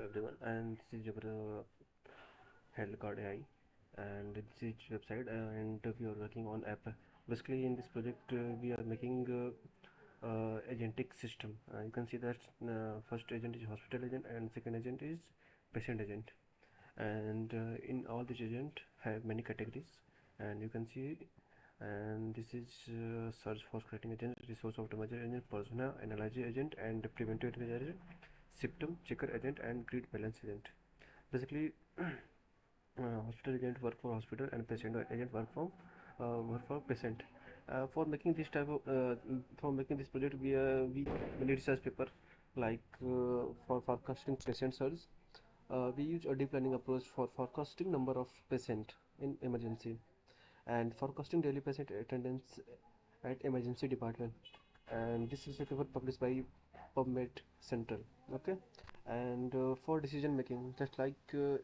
everyone, and this is your HealthGuard AI, and this is website, and we are working on app. Basically, in this project, we are making agentic system. You can see that first agent is hospital agent, and second agent is patient agent. And in all these agent have many categories, and you can see. And this is search for creating agent, resource optimizer agent, persona analyzer agent, and preventive advisory agent, symptom checker agent, and grid balance agent. Basically, hospital agent work for hospital and patient agent work for patient. For making this project, we many research paper like for forecasting patient surge. We use a deep learning approach for forecasting number of patient in emergency and forecasting daily patient attendance at emergency department. And this is a paper published by PubMed Central. Okay, and for decision making, just like you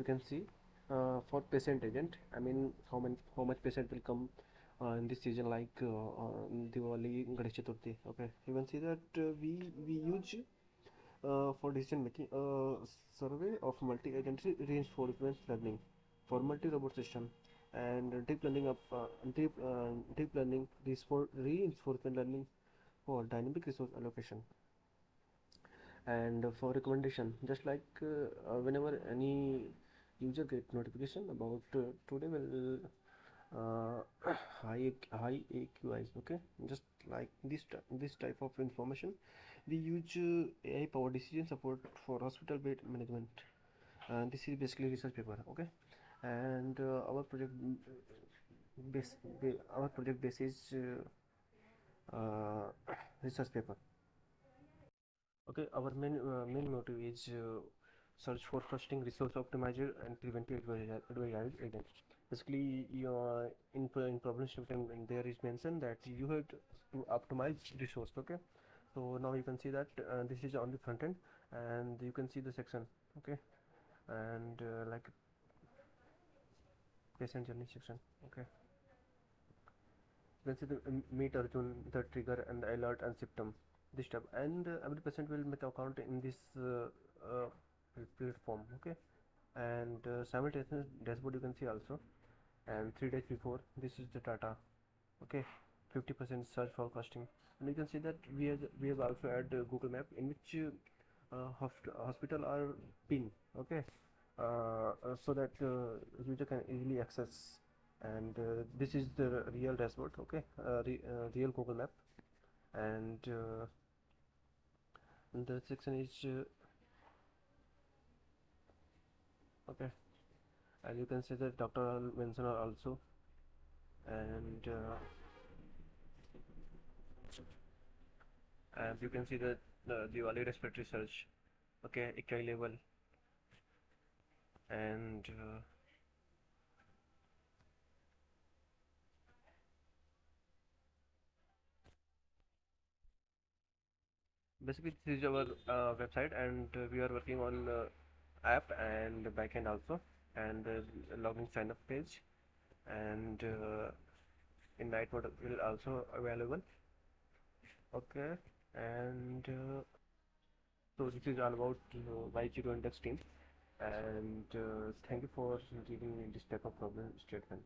can see, for patient agent, I mean how much patient will come in this season, like Diwali, Ganesh Chaturthi. Okay, you can see that we use for decision making survey of multi-agency reinforcement learning for multi-robot system, and deep learning reinforcement learning for dynamic resource allocation. And for recommendation, just like whenever any user get notification about today will high AQIs. Okay, just like this type of information, we use AI powered decision support for hospital bed management. And this is basically research paper. Okay, and our project base is research paper. Okay, our main motive is search for trusting resource optimizer and preventive advisory agent. Basically, in problem statement, and there is mentioned that you have to optimize resource. Okay, so now you can see that this is on the front end, and you can see the section. Okay, and like patient journey section. Okay, you can see the meet Arjun, the trigger and the alert and symptom, this type, and every patient will make account in this platform. Okay, and simultaneous dashboard you can see also. And 3 days before, this is the data. Okay, 50% search forecasting, and you can see that we have also add Google Map in which hospital are pin. Okay, so that user can easily access. And this is the real dashboard. Okay, real Google Map. And the section is okay, and you can see that doctor mention also. And you can see that the early respiratory surge. Okay, AQI level. And basically this is our website, and we are working on app and backend also, and login sign up page, and in night mode will also available. Okay, and so this is all about Y0 index team. And thank you for giving me this type of problem statement.